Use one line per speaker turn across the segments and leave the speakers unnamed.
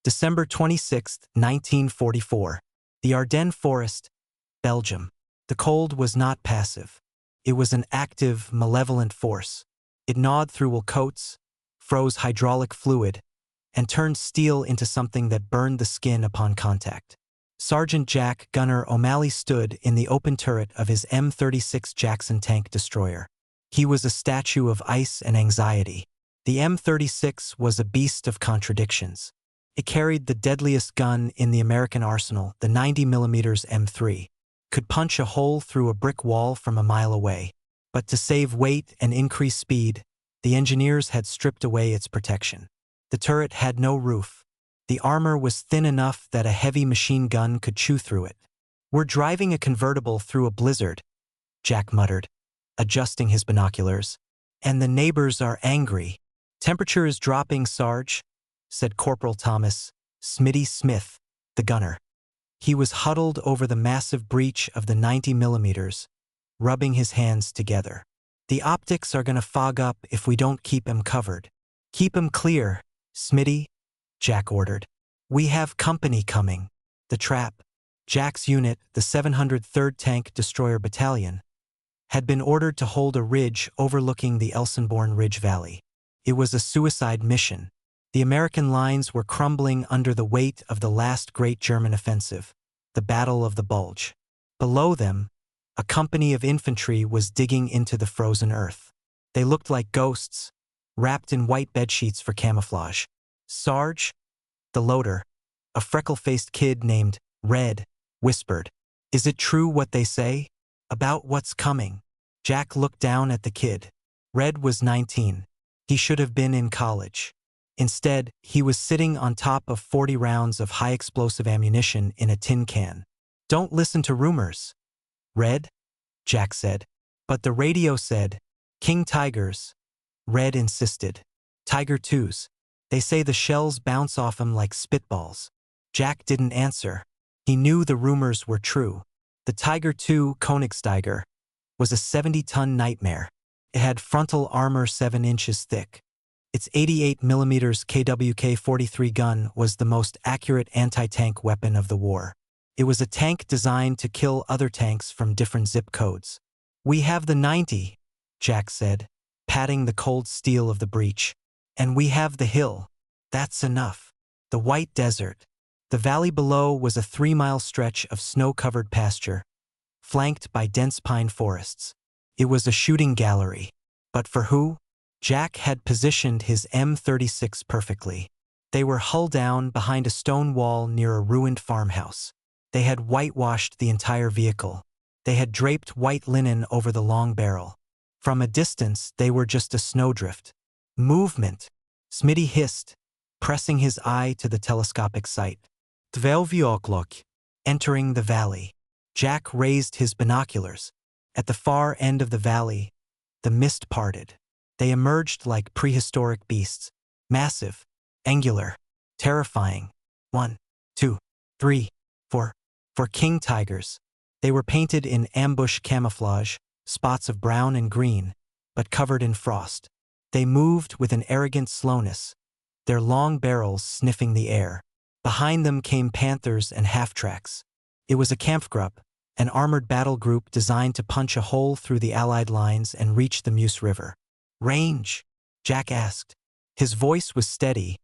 December 26, 1944. The Ardennes Forest, Belgium. The cold was not passive. It was an active, malevolent force. It gnawed through wool coats, froze hydraulic fluid, and turned steel into something that burned the skin upon contact. Sergeant Jack Gunner O'Malley stood in the open turret of his M36 Jackson tank destroyer. He was a statue of ice and anxiety. The M36 was a beast of contradictions. It carried the deadliest gun in the American arsenal, the 90mm M3. Could punch a hole through a brick wall from a mile away. But to save weight and increase speed, the engineers had stripped away its protection. The turret had no roof. The armor was thin enough that a heavy machine gun could chew through it. "We're driving a convertible through a blizzard," Jack muttered, adjusting his binoculars. "And the neighbors are angry." "Temperature is dropping, Sarge," said Corporal Thomas Smitty Smith, the gunner. He was huddled over the massive breech of the 90mm, rubbing his hands together. "The optics are gonna fog up if we don't keep 'em covered." "Keep 'em clear, Smitty," Jack ordered. "We have company coming." The trap. Jack's unit, the 703rd Tank Destroyer Battalion, had been ordered to hold a ridge overlooking the Elsenborn Ridge Valley. It was a suicide mission. The American lines were crumbling under the weight of the last great German offensive, the Battle of the Bulge. Below them, a company of infantry was digging into the frozen earth. They looked like ghosts, wrapped in white bedsheets for camouflage. "Sarge?" The loader, a freckle-faced kid named Red, whispered. "Is it true what they say about what's coming?" Jack looked down at the kid. Red was 19. He should have been in college. Instead, he was sitting on top of 40 rounds of high-explosive ammunition in a tin can. "Don't listen to rumors, Red," Jack said. "But the radio said, King Tigers," Red insisted. "Tiger 2s. They say the shells bounce off 'em like spitballs." Jack didn't answer. He knew the rumors were true. The Tiger II Koenigsdeiger was a 70-ton nightmare. It had frontal armor 7 inches thick. Its 88mm KWK-43 gun was the most accurate anti-tank weapon of the war. It was a tank designed to kill other tanks from different zip codes. "We have the 90, Jack said, patting the cold steel of the breech. "And we have the hill. That's enough." The White Desert. The valley below was a 3-mile stretch of snow-covered pasture, flanked by dense pine forests. It was a shooting gallery. But for who? Jack had positioned his M36 perfectly. They were hull down behind a stone wall near a ruined farmhouse. They had whitewashed the entire vehicle. They had draped white linen over the long barrel. From a distance, they were just a snowdrift. "Movement," Smitty hissed, pressing his eye to the telescopic sight. "Dvelvioklok," entering the valley. Jack raised his binoculars. At the far end of the valley, the mist parted. They emerged like prehistoric beasts, massive, angular, terrifying. 1, 2, 3, 4. 4 king tigers. They were painted in ambush camouflage, spots of brown and green, but covered in frost. They moved with an arrogant slowness, their long barrels sniffing the air. Behind them came panthers and half-tracks. It was a Kampfgruppe, an armored battle group designed to punch a hole through the Allied lines and reach the Meuse River. "Range?" Jack asked. His voice was steady,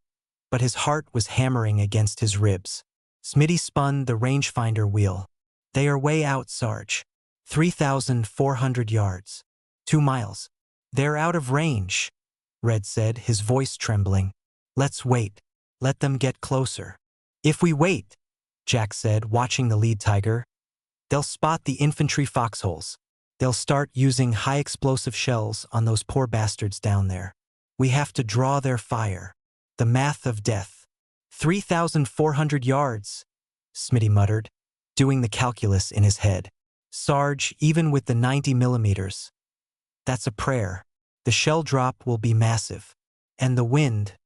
but his heart was hammering against his ribs. Smitty spun the rangefinder wheel. "They are way out, Sarge. 3,400 yards. 2 miles. They're out of range," Red said, his voice trembling. "Let's wait. Let them get closer." "If we wait," Jack said, watching the lead tiger, "they'll spot the infantry foxholes. They'll start using high-explosive shells on those poor bastards down there. We have to draw their fire." The math of death. 3,400 yards, Smitty muttered, doing the calculus in his head. "Sarge, even with the 90mm, that's a prayer. The shell drop will be massive. And the wind.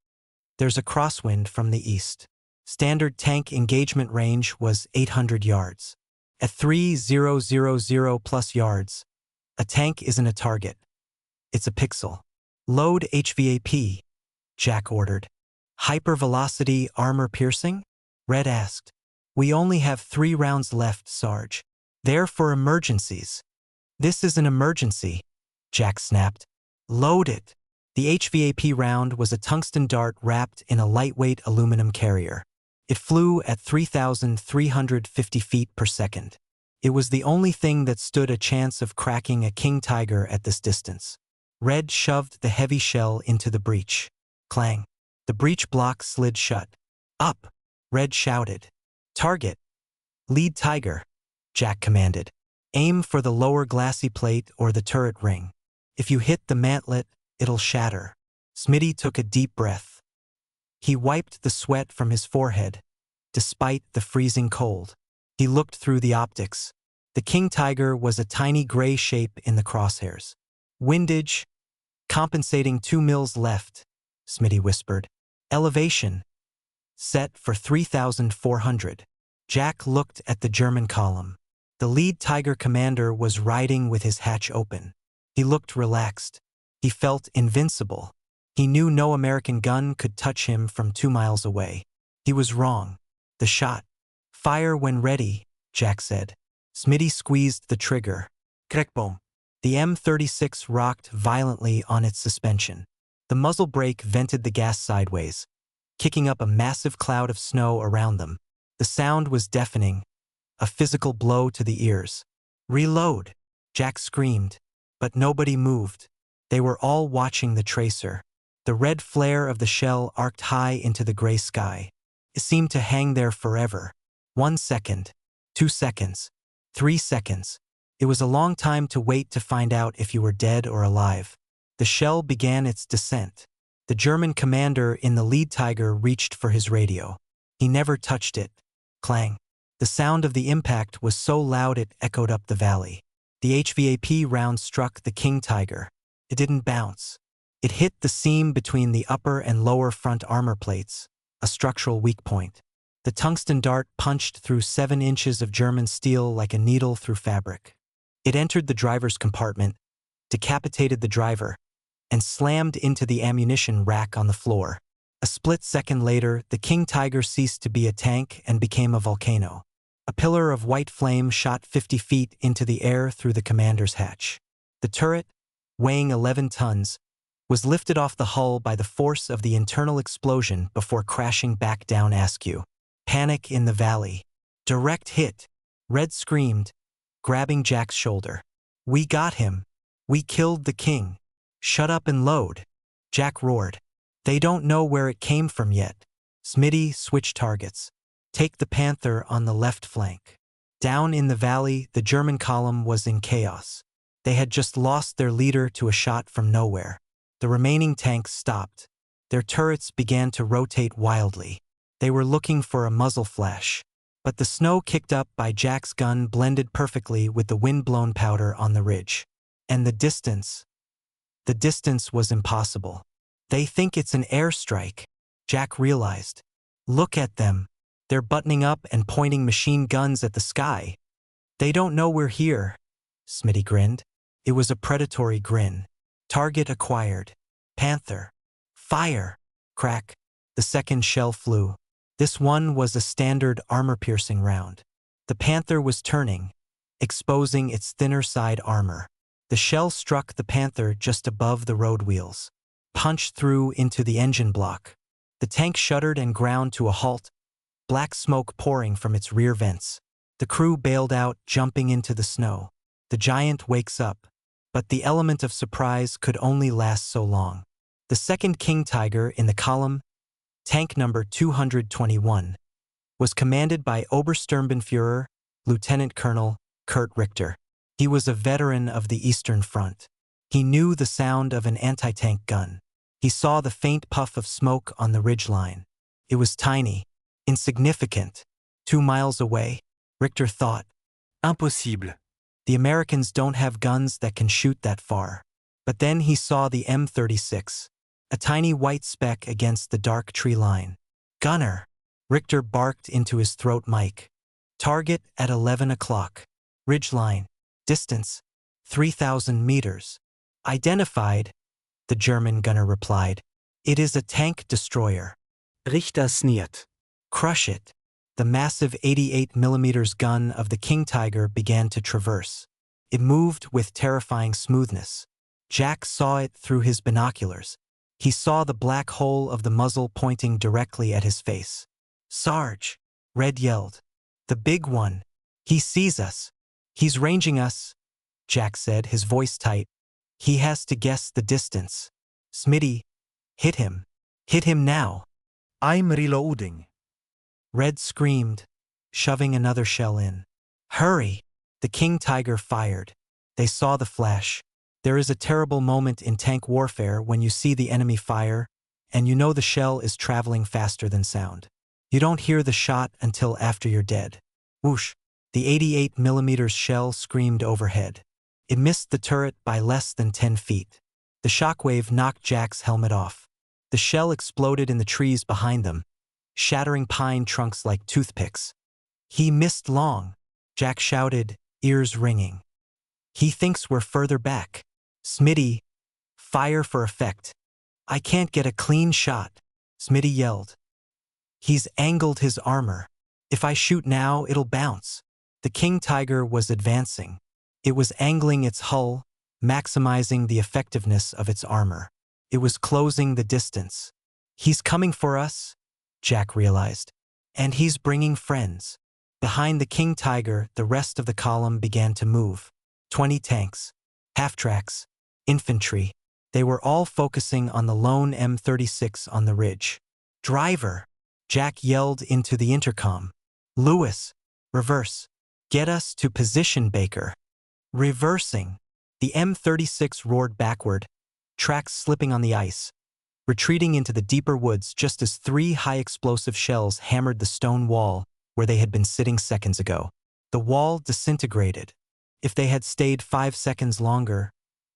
There's a crosswind from the east." Standard tank engagement range was 800 yards. At 3,000 plus yards, a tank isn't a target. It's a pixel. "Load HVAP," Jack ordered. Hypervelocity armor piercing? Red asked. We only have 3 rounds left, Sarge. They're for emergencies. This is an emergency, Jack snapped. Load it. The HVAP round was a tungsten dart wrapped in a lightweight aluminum carrier. It flew at 3,350 feet per second. It was the only thing that stood a chance of cracking a king tiger at this distance. Red shoved the heavy shell into the breech. Clang. The breech block slid shut. Up! Red shouted. Target. Lead tiger, Jack commanded. Aim for the lower glassy plate or the turret ring. If you hit the mantlet, it'll shatter. Smitty took a deep breath. He wiped the sweat from his forehead. Despite the freezing cold, he looked through the optics. The king tiger was a tiny gray shape in the crosshairs. Windage, compensating 2 mils left, Smitty whispered. Elevation, set for 3,400. Jack looked at the German column. The lead tiger commander was riding with his hatch open. He looked relaxed. He felt invincible. He knew no American gun could touch him from 2 miles away. He was wrong. The shot. Fire when ready, Jack said. Smitty squeezed the trigger. Crackboom. The M36 rocked violently on its suspension. The muzzle brake vented the gas sideways, kicking up a massive cloud of snow around them. The sound was deafening, a physical blow to the ears. Reload, Jack screamed, but nobody moved. They were all watching the tracer. The red flare of the shell arced high into the gray sky. It seemed to hang there forever. 1 second, 2 seconds, 3 seconds. It was a long time to wait to find out if you were dead or alive. The shell began its descent. The German commander in the lead tiger reached for his radio. He never touched it. Clang. The sound of the impact was so loud it echoed up the valley. The HVAP round struck the king tiger. It didn't bounce. It hit the seam between the upper and lower front armor plates, a structural weak point. The tungsten dart punched through 7 inches of German steel like a needle through fabric. It entered the driver's compartment, decapitated the driver, and slammed into the ammunition rack on the floor. A split second later, the king tiger ceased to be a tank and became a volcano. A pillar of white flame shot 50 feet into the air through the commander's hatch. The turret, weighing 11 tons, was lifted off the hull by the force of the internal explosion before crashing back down askew. Panic in the valley. Direct hit. Red screamed, grabbing Jack's shoulder. We got him. We killed the king. Shut up and load. Jack roared. They don't know where it came from yet. Smitty switched targets. Take the Panther on the left flank. Down in the valley, the German column was in chaos. They had just lost their leader to a shot from nowhere. The remaining tanks stopped. Their turrets began to rotate wildly. They were looking for a muzzle flash. But the snow kicked up by Jack's gun blended perfectly with the wind-blown powder on the ridge. And the distance was impossible. They think it's an airstrike, Jack realized. Look at them. They're buttoning up and pointing machine guns at the sky. They don't know we're here, Smitty grinned. It was a predatory grin. Target acquired. Panther. Fire. Crack. The second shell flew. This one was a standard armor-piercing round. The Panther was turning, exposing its thinner side armor. The shell struck the Panther just above the road wheels, punched through into the engine block. The tank shuddered and ground to a halt, black smoke pouring from its rear vents. The crew bailed out, jumping into the snow. The giant wakes up, but the element of surprise could only last so long. The second king tiger in the column, tank number 221, was commanded by Obersturmbannführer, Lieutenant Colonel Kurt Richter. He was a veteran of the Eastern Front. He knew the sound of an anti-tank gun. He saw the faint puff of smoke on the ridgeline. It was tiny, insignificant. 2 miles away, Richter thought. Impossible. The Americans don't have guns that can shoot that far. But then he saw the M36, a tiny white speck against the dark tree line. Gunner! Richter barked into his throat mic. Target at 11 o'clock. Ridgeline. Distance, 3,000 meters. Identified, the German gunner replied. It is a tank destroyer.
Richter sneered.
Crush it. The massive 88mm gun of the King Tiger began to traverse. It moved with terrifying smoothness. Jack saw it through his binoculars. He saw the black hole of the muzzle pointing directly at his face. "Sarge!" Red yelled. "The big one. He sees us. He's ranging us," Jack said, his voice tight. "He has to guess the distance. Smitty, hit him. Hit him now."
"I'm reloading."
Red screamed, shoving another shell in. "Hurry!" The King Tiger fired. They saw the flash. There is a terrible moment in tank warfare when you see the enemy fire, and you know the shell is traveling faster than sound. You don't hear the shot until after you're dead. Whoosh! The 88mm shell screamed overhead. It missed the turret by less than 10 feet. The shockwave knocked Jack's helmet off. The shell exploded in the trees behind them, shattering pine trunks like toothpicks. "He missed long," Jack shouted, ears ringing. "He thinks we're further back. Smitty, fire for effect." "I can't get a clean shot," Smitty yelled. "He's angled his armor. If I shoot now, it'll bounce." The King Tiger was advancing. It was angling its hull, maximizing the effectiveness of its armor. It was closing the distance. "He's coming for us," Jack realized. "And he's bringing friends." Behind the King Tiger, the rest of the column began to move. 20 tanks, half-tracks, infantry. They were all focusing on the lone M36 on the ridge. "Driver!" Jack yelled into the intercom. "Lewis, reverse. Get us to position, Baker." Reversing. The M36 roared backward, tracks slipping on the ice, retreating into the deeper woods just as 3 high-explosive shells hammered the stone wall where they had been sitting seconds ago. The wall disintegrated. If they had stayed 5 seconds longer,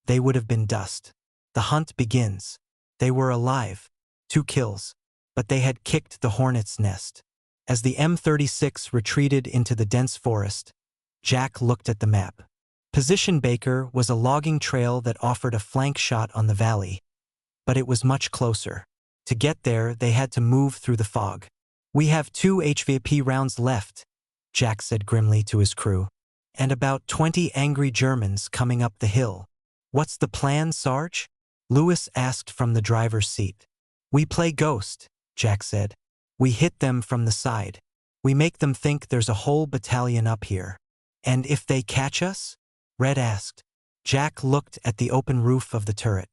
they would have been dust. The hunt begins. They were alive. 2 kills. But they had kicked the hornet's nest. As the M36 retreated into the dense forest, Jack looked at the map. Position Baker was a logging trail that offered a flank shot on the valley, but it was much closer. To get there, they had to move through the fog. "We have 2 HVP rounds left," Jack said grimly to his crew, "and about 20 angry Germans coming up the hill." "What's the plan, Sarge?" Lewis asked from the driver's seat. "We play ghost," Jack said. "We hit them from the side. We make them think there's a whole battalion up here." "And if they catch us?" Red asked. Jack looked at the open roof of the turret.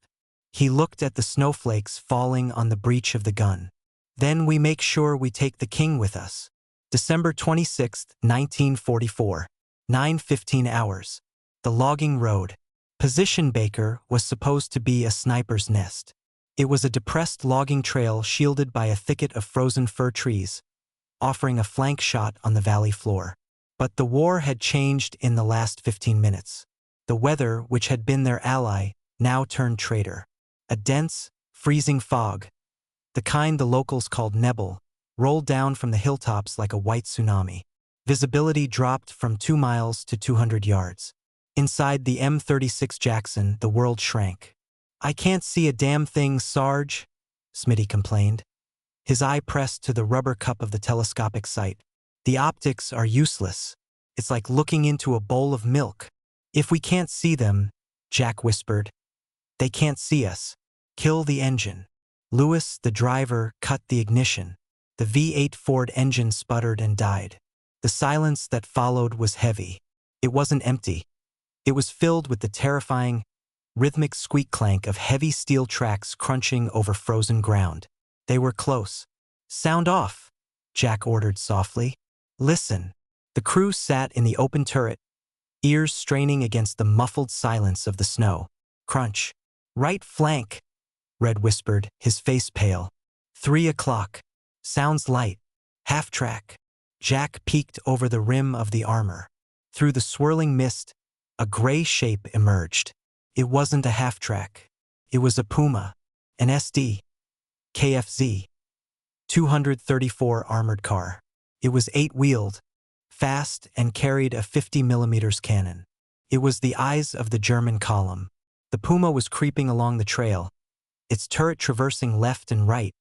He looked at the snowflakes falling on the breech of the gun. "Then we make sure we take the king with us." December 26, 1944. 9:15 hours. The logging road. Position Baker was supposed to be a sniper's nest. It was a depressed logging trail shielded by a thicket of frozen fir trees, offering a flank shot on the valley floor. But the war had changed in the last 15 minutes. The weather, which had been their ally, now turned traitor. A dense, freezing fog, the kind the locals called Nebel, rolled down from the hilltops like a white tsunami. Visibility dropped from 2 miles to 200 yards. Inside the M36 Jackson, the world shrank. "I can't see a damn thing, Sarge," Smitty complained. His eye pressed to the rubber cup of the telescopic sight. "The optics are useless. It's like looking into a bowl of milk." "If we can't see them," Jack whispered, "they can't see us. Kill the engine." Lewis, the driver, cut the ignition. The V8 Ford engine sputtered and died. The silence that followed was heavy. It wasn't empty. It was filled with the terrifying, rhythmic squeak-clank of heavy steel tracks crunching over frozen ground. They were close. "Sound off," Jack ordered softly. "Listen." The crew sat in the open turret, ears straining against the muffled silence of the snow. "Crunch. Right flank," Red whispered, his face pale. 3 o'clock. Sounds light. Half-track. Jack peeked over the rim of the armor. Through the swirling mist, a gray shape emerged. It wasn't a half-track. It was a Puma, an SD, KFZ, 234 armored car. It was 8-wheeled, fast, and carried a 50mm cannon. It was the eyes of the German column. The Puma was creeping along the trail, its turret traversing left and right,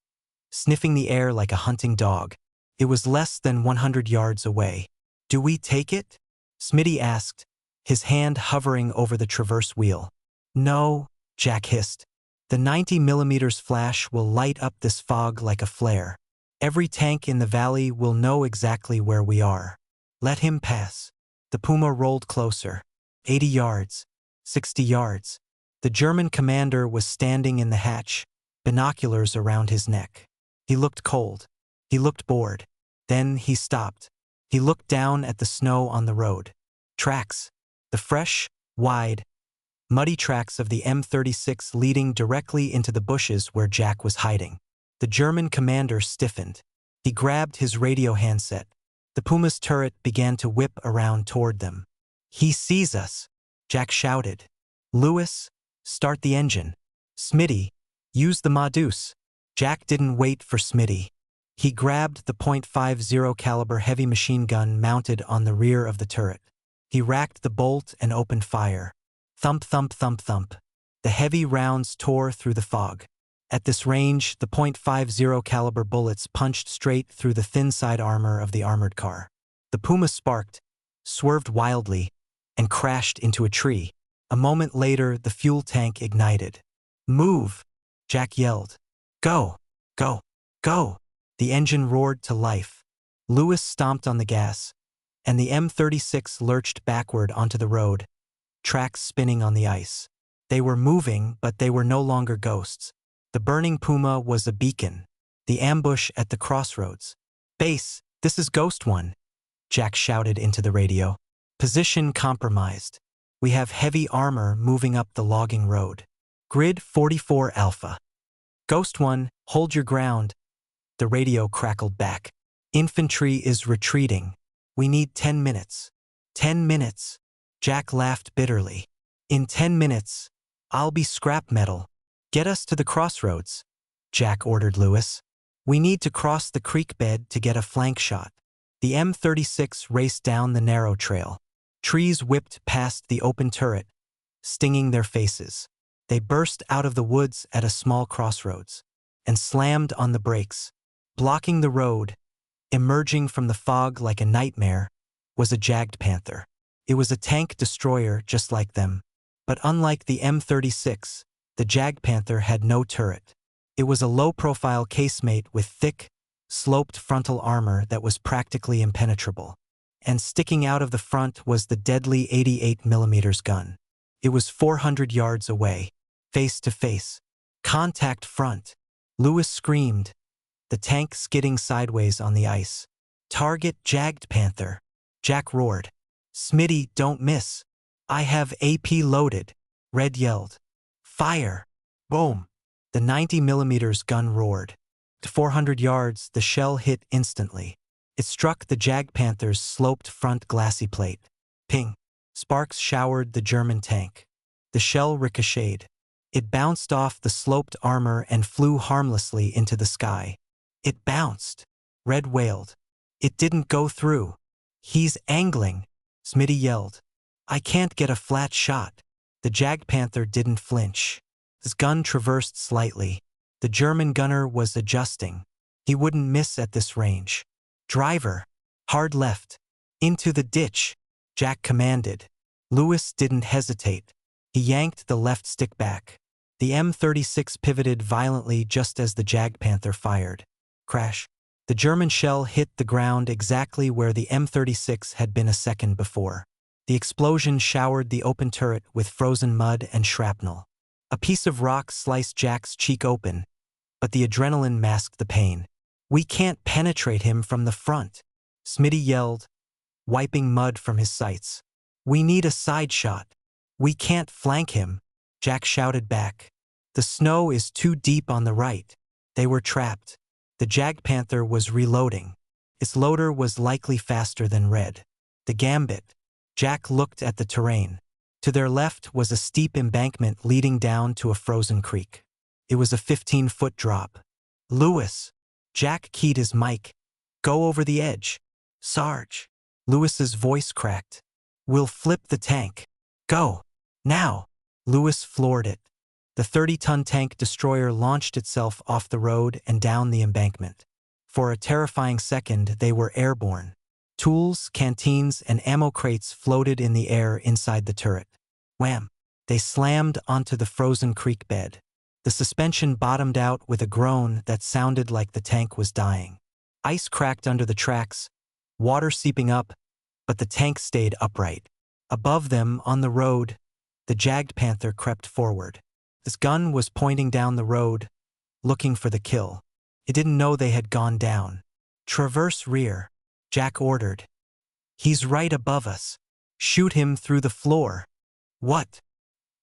sniffing the air like a hunting dog. It was less than 100 yards away. "Do we take it?" Smitty asked, his hand hovering over the traverse wheel. "No," Jack hissed. "The 90mm flash will light up this fog like a flare. Every tank in the valley will know exactly where we are. Let him pass." The Puma rolled closer. 80 yards. 60 yards. The German commander was standing in the hatch, binoculars around his neck. He looked cold. He looked bored. Then he stopped. He looked down at the snow on the road. Tracks. The fresh, wide, muddy tracks of the M36 leading directly into the bushes where Jack was hiding. The German commander stiffened. He grabbed his radio handset. The Puma's turret began to whip around toward them. "He sees us," Jack shouted. "Lewis, start the engine. Smitty, use the Modus." Jack didn't wait for Smitty. He grabbed the .50 caliber heavy machine gun mounted on the rear of the turret. He racked the bolt and opened fire. Thump, thump, thump, thump. The heavy rounds tore through the fog. At this range, the .50 caliber bullets punched straight through the thin side armor of the armored car. The Puma sparked, swerved wildly, and crashed into a tree. A moment later, the fuel tank ignited. "Move!" Jack yelled. "Go! Go! Go!" The engine roared to life. Lewis stomped on the gas, and the M36 lurched backward onto the road, tracks spinning on the ice. They were moving, but they were no longer ghosts. The burning Puma was a beacon. The ambush at the crossroads. "Base, this is Ghost One," Jack shouted into the radio. "Position compromised. We have heavy armor moving up the logging road. Grid 44 Alpha. Ghost One, hold your ground." The radio crackled back. "Infantry is retreating. We need 10 minutes. 10 minutes. Jack laughed bitterly. "In 10 minutes, I'll be scrap metal. Get us to the crossroads," Jack ordered Lewis. "We need to cross the creek bed to get a flank shot." The M36 raced down the narrow trail. Trees whipped past the open turret, stinging their faces. They burst out of the woods at a small crossroads and slammed on the brakes. Blocking the road, emerging from the fog like a nightmare, was a Jagdpanther. It was a tank destroyer just like them. But unlike the M36, the Jagdpanther had no turret. It was a low-profile casemate with thick, sloped frontal armor that was practically impenetrable. And sticking out of the front was the deadly 88mm gun. It was 400 yards away, face to face. "Contact front!" Lewis screamed, the tank skidding sideways on the ice. "Target Jagdpanther!" Jack roared. "Smitty, don't miss. I have AP loaded," Red yelled. "Fire!" Boom! The 90mm gun roared. To 400 yards, the shell hit instantly. It struck the Jagdpanther's sloped front glassy plate. Ping! Sparks showered the German tank. The shell ricocheted. It bounced off the sloped armor and flew harmlessly into the sky. "It bounced," Red wailed. "It didn't go through." "He's angling," Smitty yelled. "I can't get a flat shot." The Jagdpanther didn't flinch. His gun traversed slightly. The German gunner was adjusting. He wouldn't miss at this range. "Driver, hard left. Into the ditch," Jack commanded. Lewis didn't hesitate. He yanked the left stick back. The M36 pivoted violently just as the Jagdpanther fired. Crash. The German shell hit the ground exactly where the M36 had been a second before. The explosion showered the open turret with frozen mud and shrapnel. A piece of rock sliced Jack's cheek open, but the adrenaline masked the pain. "We can't penetrate him from the front," Smitty yelled, wiping mud from his sights. "We need a side shot." "We can't flank him," Jack shouted back. "The snow is too deep on the right." They were trapped. The Jagdpanther was reloading. Its loader was likely faster than Red. The Gambit. Jack looked at the terrain. To their left was a steep embankment leading down to a frozen creek. It was a 15-foot drop. "Lewis!" Jack keyed his mic. "Go over the edge." "Sarge!" Lewis's voice cracked. "We'll flip the tank. Go! Now!" Lewis floored it. The 30-ton tank destroyer launched itself off the road and down the embankment. For a terrifying second, they were airborne. Tools, canteens, and ammo crates floated in the air inside the turret. Wham! They slammed onto the frozen creek bed. The suspension bottomed out with a groan that sounded like the tank was dying. Ice cracked under the tracks, water seeping up, but the tank stayed upright. Above them, on the road, the Jagd Panther crept forward. Its gun was pointing down the road, looking for the kill. It didn't know they had gone down. "Traverse rear," Jack ordered. "He's right above us. Shoot him through the floor." "What?"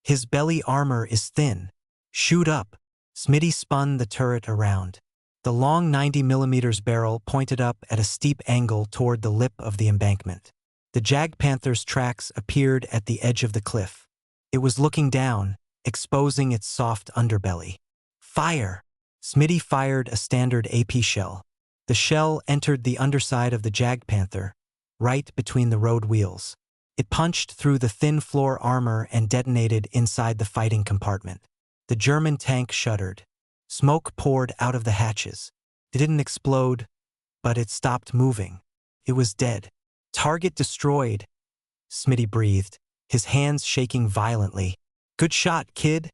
"His belly armor is thin. Shoot up." Smitty spun the turret around. The long 90mm barrel pointed up at a steep angle toward the lip of the embankment. The Jagd Panther's tracks appeared at the edge of the cliff. It was looking down, exposing its soft underbelly. "Fire!" Smitty fired a standard AP shell. The shell entered the underside of the Jagd Panther, right between the road wheels. It punched through the thin floor armor and detonated inside the fighting compartment. The German tank shuddered. Smoke poured out of the hatches. It didn't explode, but it stopped moving. It was dead. "Target destroyed," Smitty breathed, his hands shaking violently. "Good shot, kid."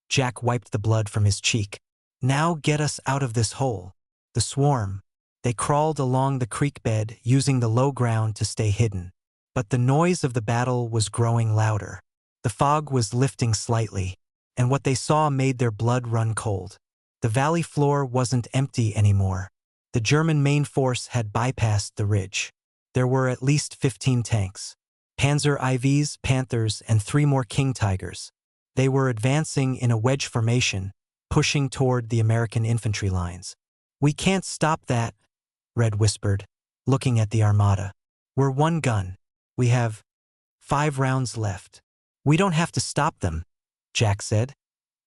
Jack wiped the blood from his cheek. "Now get us out of this hole." The swarm. They crawled along the creek bed, using the low ground to stay hidden. But the noise of the battle was growing louder. The fog was lifting slightly, and what they saw made their blood run cold. The valley floor wasn't empty anymore. The German main force had bypassed the ridge. There were at least 15 tanks. Panzer IVs, Panthers, and 3 more King Tigers. They were advancing in a wedge formation, pushing toward the American infantry lines. "We can't stop that," Red whispered, looking at the armada. "We're one gun. We have 5 rounds left." "We don't have to stop them," Jack said,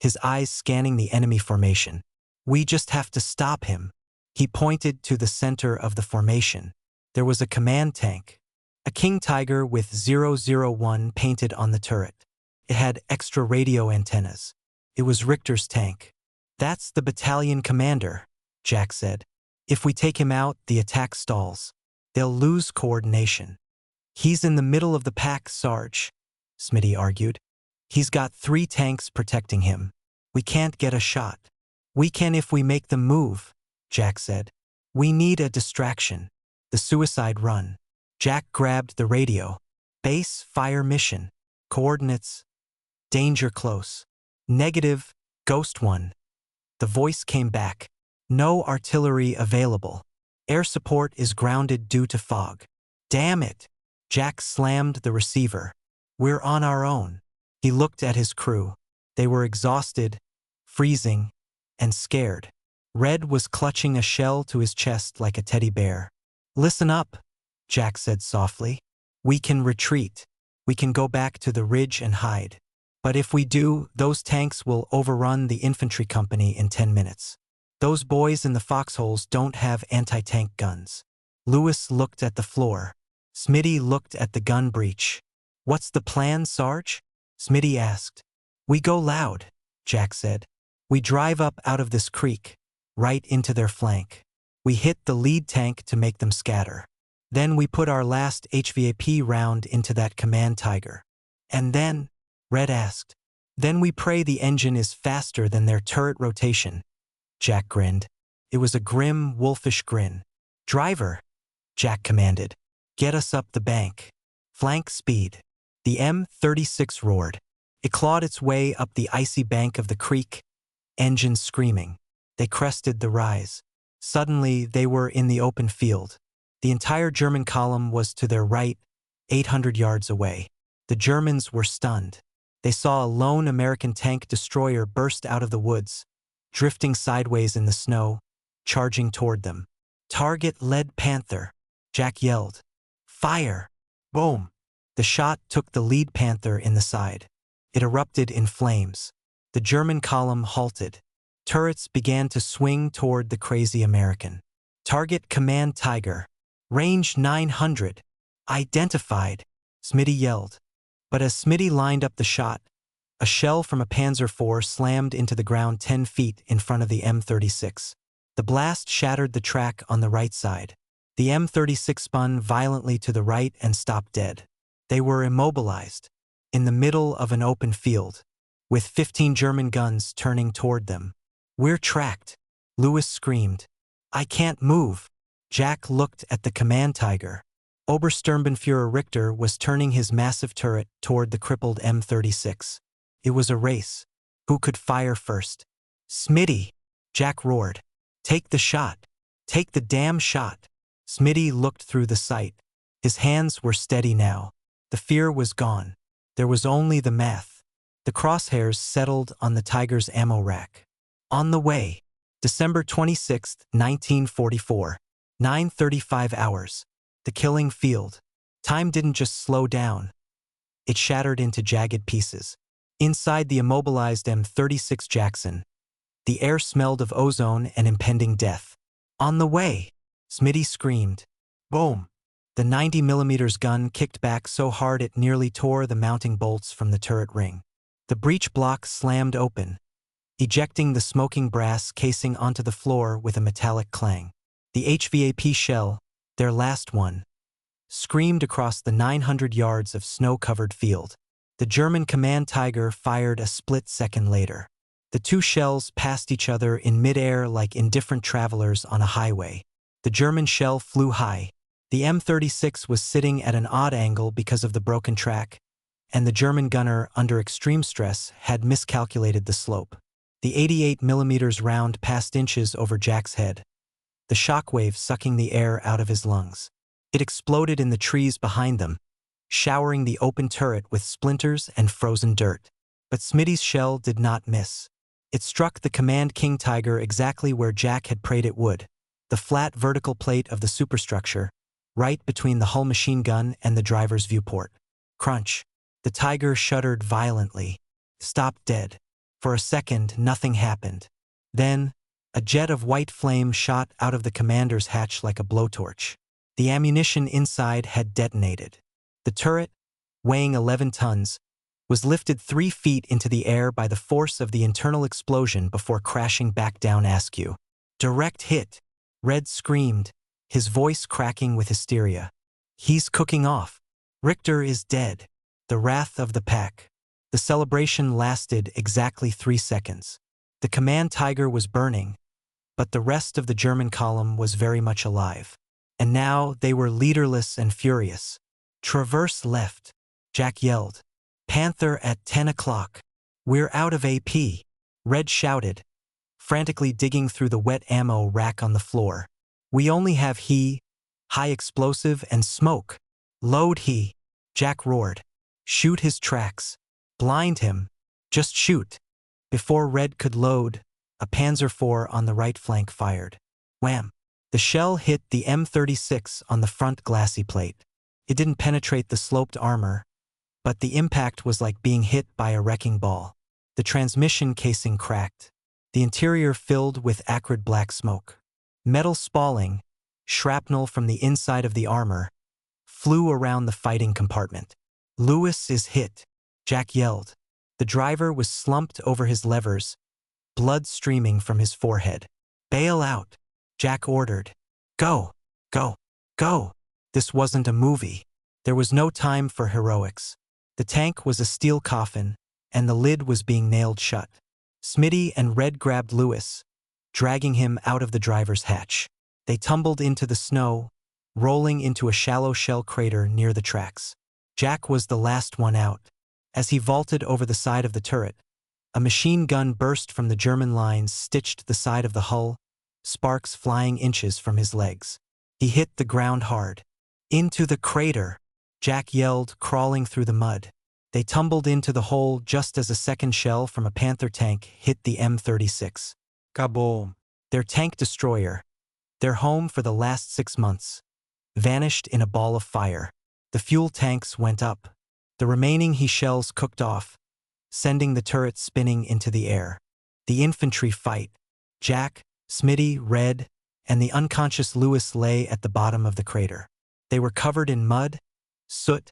his eyes scanning the enemy formation. "We just have to stop him." He pointed to the center of the formation. There was a command tank, a King Tiger with 001 painted on the turret. It had extra radio antennas. It was Richter's tank. "That's the battalion commander," Jack said. "If we take him out, the attack stalls. They'll lose coordination." "He's in the middle of the pack, Sarge," Smitty argued. "He's got 3 tanks protecting him. We can't get a shot." "We can if we make them move," Jack said. "We need a distraction. The suicide run." Jack grabbed the radio. "Base fire mission. Coordinates. Danger close. Negative, Ghost 1. The voice came back. "No artillery available. Air support is grounded due to fog." "Damn it." Jack slammed the receiver. "We're on our own." He looked at his crew. They were exhausted, freezing, and scared. Red was clutching a shell to his chest like a teddy bear. "Listen up," Jack said softly. "We can retreat. We can go back to the ridge and hide. But if we do, those tanks will overrun the infantry company in 10 minutes. Those boys in the foxholes don't have anti-tank guns." Lewis looked at the floor. Smitty looked at the gun breech. "What's the plan, Sarge?" Smitty asked. "We go loud," Jack said. "We drive up out of this creek, right into their flank. We hit the lead tank to make them scatter. Then we put our last HVAP round into that command Tiger." "And then?" Red asked. "Then we pray the engine is faster than their turret rotation." Jack grinned. It was a grim, wolfish grin. "Driver," Jack commanded. "Get us up the bank. Flank speed." The M-36 roared. It clawed its way up the icy bank of the creek, engine screaming. They crested the rise. Suddenly, they were in the open field. The entire German column was to their right, 800 yards away. The Germans were stunned. They saw a lone American tank destroyer burst out of the woods, drifting sideways in the snow, charging toward them. "Target Lead Panther," Jack yelled. "Fire!" Boom! The shot took the lead Panther in the side. It erupted in flames. The German column halted. Turrets began to swing toward the crazy American. "Target Command Tiger. Range 900. Identified," Smitty yelled. But as Smitty lined up the shot, A shell from a Panzer IV slammed into the ground 10 feet in front of the M36. The blast shattered the track on the right side. The M36 spun violently to the right and stopped dead. They were immobilized, in the middle of an open field, with 15 German guns turning toward them. "We're tracked," Lewis screamed. "I can't move." Jack looked at the command Tiger. Obersturmbannführer Richter was turning his massive turret toward the crippled M36. It was a race. Who could fire first? "Smitty!" Jack roared. "Take the shot! Take the damn shot!" Smitty looked through the sight. His hands were steady now. The fear was gone. There was only the math. The crosshairs settled on the Tiger's ammo rack. On the way. December 26, 1944. 9:35 hours. The killing field. Time didn't just slow down. It shattered into jagged pieces. Inside the immobilized M36 Jackson, the air smelled of ozone and impending death. "On the way!" Smitty screamed. Boom! The 90mm gun kicked back so hard it nearly tore the mounting bolts from the turret ring. The breech block slammed open, ejecting the smoking brass casing onto the floor with a metallic clang. The HVAP shell, their last one, screamed across the 900 yards of snow-covered field. The German command Tiger fired a split second later. The two shells passed each other in midair like indifferent travelers on a highway. The German shell flew high. The M36 was sitting at an odd angle because of the broken track, and the German gunner, under extreme stress, had miscalculated the slope. The 88mm round passed inches over Jack's head, the shockwave sucking the air out of his lungs. It exploded in the trees behind them, showering the open turret with splinters and frozen dirt. But Smitty's shell did not miss. It struck the Command King Tiger exactly where Jack had prayed it would, the flat vertical plate of the superstructure, right between the hull machine gun and the driver's viewport. Crunch. The Tiger shuddered violently, stopped dead. For a second, nothing happened. Then, a jet of white flame shot out of the commander's hatch like a blowtorch. The ammunition inside had detonated. The turret, weighing 11 tons, was lifted 3 feet into the air by the force of the internal explosion before crashing back down askew. "Direct hit," Red screamed, his voice cracking with hysteria. "He's cooking off. Richter is dead." The wrath of the pack. The celebration lasted exactly 3 seconds. The command Tiger was burning, but the rest of the German column was very much alive. And now they were leaderless and furious. "Traverse left," Jack yelled. "Panther at 10 o'clock. We're out of AP," Red shouted, frantically digging through the wet ammo rack on the floor. "We only have high explosive and smoke." "Load Jack roared. "Shoot his tracks. Blind him. Just shoot." Before Red could load, a Panzer IV on the right flank fired. Wham! The shell hit the M36 on the front glassy plate. It didn't penetrate the sloped armor, but the impact was like being hit by a wrecking ball. The transmission casing cracked, the interior filled with acrid black smoke. Metal spalling, shrapnel from the inside of the armor, flew around the fighting compartment. "Lewis is hit," Jack yelled. The driver was slumped over his levers, blood streaming from his forehead. "Bail out," Jack ordered. "Go, go, go." This wasn't a movie. There was no time for heroics. The tank was a steel coffin, and the lid was being nailed shut. Smitty and Red grabbed Lewis, dragging him out of the driver's hatch. They tumbled into the snow, rolling into a shallow shell crater near the tracks. Jack was the last one out. As he vaulted over the side of the turret, a machine gun burst from the German lines, stitched the side of the hull, sparks flying inches from his legs. He hit the ground hard. "Into the crater," Jack yelled, crawling through the mud. They tumbled into the hole just as a second shell from a Panther tank hit the M36. Kaboom! Their tank destroyer, their home for the last 6 months, vanished in a ball of fire. The fuel tanks went up. The remaining shells cooked off, sending the turret spinning into the air. The infantry fight. Jack, Smitty, Red, and the unconscious Lewis lay at the bottom of the crater. They were covered in mud, soot,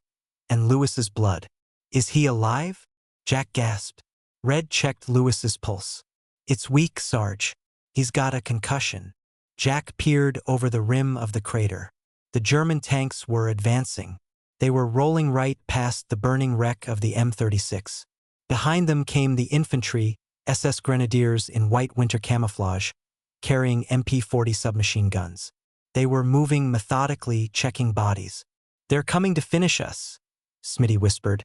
and Lewis's blood. "Is he alive?" Jack gasped. Red checked Lewis's pulse. It's weak, Sarge. He's got a concussion. Jack peered over the rim of the crater. The German tanks were advancing. They were rolling right past the burning wreck of the M36. Behind them came the infantry, SS Grenadiers in white winter camouflage, carrying MP-40 submachine guns. They were moving methodically, checking bodies. They're coming to finish us, Smitty whispered,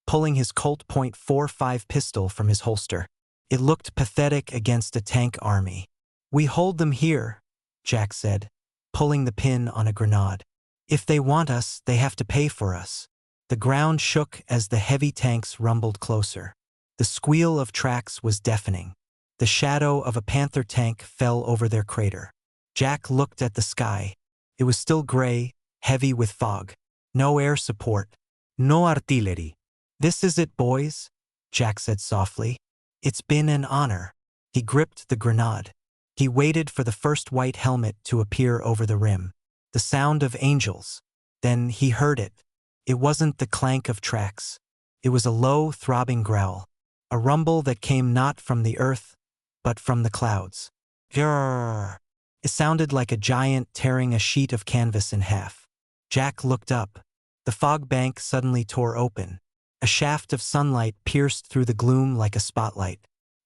pulling his Colt .45 pistol from his holster. It looked pathetic against a tank army. We hold them here, Jack said, pulling the pin on a grenade. If they want us, they have to pay for us. The ground shook as the heavy tanks rumbled closer. The squeal of tracks was deafening. The shadow of a Panther tank fell over their crater. Jack looked at the sky. It was still gray, heavy with fog. No air support. No artillery. This is it, boys, Jack said softly. It's been an honor. He gripped the grenade. He waited for the first white helmet to appear over the rim. The sound of angels. Then he heard it. It wasn't the clank of tracks. It was a low, throbbing growl. A rumble that came not from the earth, but from the clouds. Grrr. It sounded like a giant tearing a sheet of canvas in half. Jack looked up. The fog bank suddenly tore open. A shaft of sunlight pierced through the gloom like a spotlight.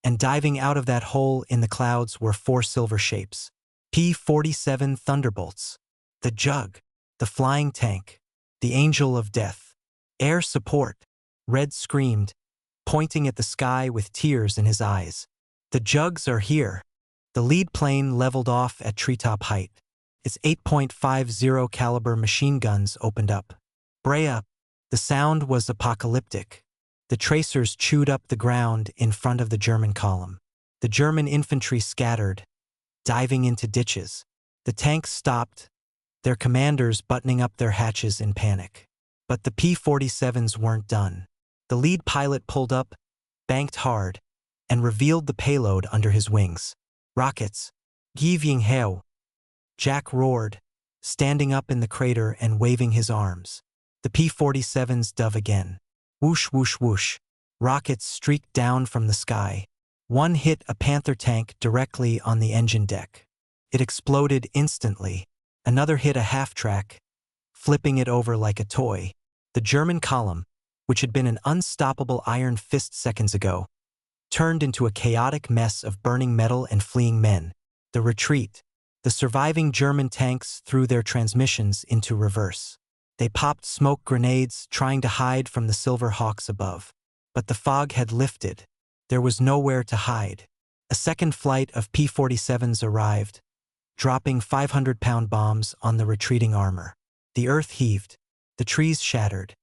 And diving out of that hole in the clouds were 4 silver shapes. P-47 Thunderbolts. The Jug. The flying tank. The Angel of Death. Air support. Red screamed, pointing at the sky with tears in his eyes. The Jugs are here. The lead plane leveled off at treetop height. Its 8.50 caliber machine guns opened up. Bray up. The sound was apocalyptic. The tracers chewed up the ground in front of the German column. The German infantry scattered, diving into ditches. The tanks stopped, their commanders buttoning up their hatches in panic. But the P-47s weren't done. The lead pilot pulled up, banked hard, and revealed the payload under his wings. Rockets. Giving hell. Jack roared, standing up in the crater and waving his arms. The P-47s dove again. Whoosh, whoosh, whoosh. Rockets streaked down from the sky. One hit a Panther tank directly on the engine deck. It exploded instantly. Another hit a half-track, flipping it over like a toy. The German column, which had been an unstoppable iron fist seconds ago, turned into a chaotic mess of burning metal and fleeing men. The retreat. The surviving German tanks threw their transmissions into reverse. They popped smoke grenades, trying to hide from the Silver Hawks above. But the fog had lifted. There was nowhere to hide. A second flight of P-47s arrived, dropping 500-pound bombs on the retreating armor. The earth heaved. The trees shattered.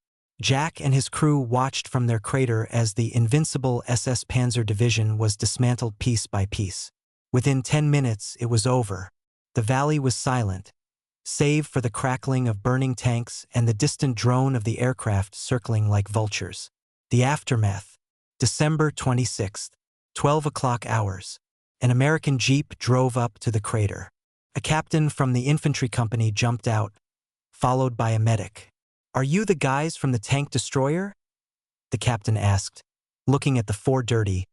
Jack and his crew watched from their crater as the invincible SS Panzer Division was dismantled piece by piece. Within 10 minutes, it was over. The valley was silent, save for the crackling of burning tanks and the distant drone of the aircraft circling like vultures. The aftermath. December 26th, 12 o'clock hours. An American jeep drove up to the crater. A captain from the infantry company jumped out, followed by a medic. "Are you the guys from the tank destroyer?" the captain asked, looking at the 4 dirty,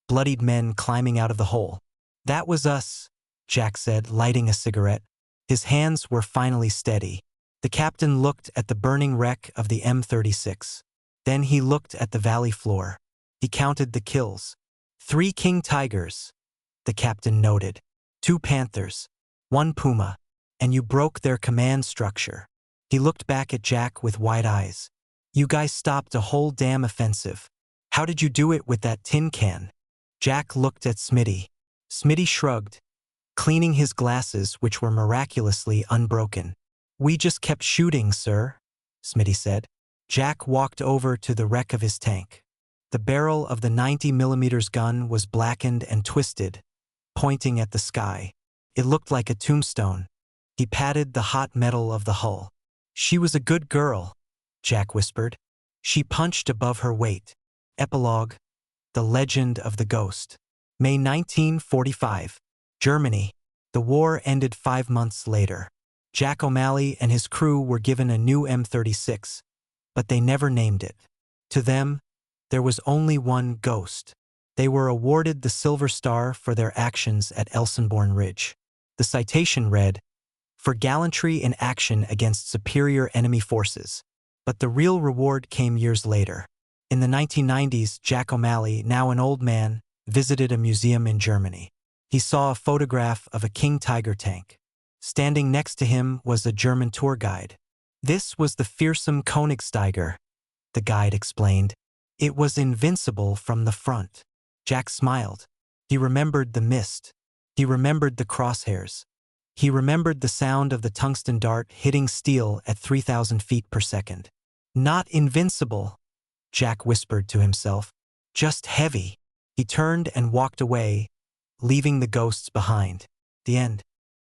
bloodied men climbing out of the hole. "That was us," Jack said, lighting a cigarette. His hands were finally steady. The captain looked at the burning wreck of the M36. Then he looked at the valley floor. He counted the kills. 3 King Tigers, the captain noted. 2 Panthers. 1 Puma. And you broke their command structure. He looked back at Jack with wide eyes. "You guys stopped a whole damn offensive. How did you do it with that tin can?" Jack looked at Smitty. Smitty shrugged, cleaning his glasses, which were miraculously unbroken. "We just kept shooting, sir," Smitty said. Jack walked over to the wreck of his tank. The barrel of the 90mm gun was blackened and twisted, pointing at the sky. It looked like a tombstone. He patted the hot metal of the hull. "She was a good girl," Jack whispered. "She punched above her weight." Epilogue. The Legend of the Ghost. May 1945. Germany. The war ended 5 months later. Jack O'Malley and his crew were given a new M36, but they never named it. To them, There was only one ghost. They were awarded the Silver Star for their actions at Elsenborn Ridge. The citation read, "For gallantry in action against superior enemy forces." But the real reward came years later. In the 1990s, Jack O'Malley, now an old man, visited a museum in Germany. He saw a photograph of a King Tiger tank. Standing next to him was a German tour guide. "This was the fearsome Königstiger," the guide explained. "It was invincible from the front." Jack smiled. He remembered the mist. He remembered the crosshairs. He remembered the sound of the tungsten dart hitting steel at 3,000 feet per second. "Not invincible," Jack whispered to himself. "Just heavy." He turned and walked away, leaving the ghosts behind. The end.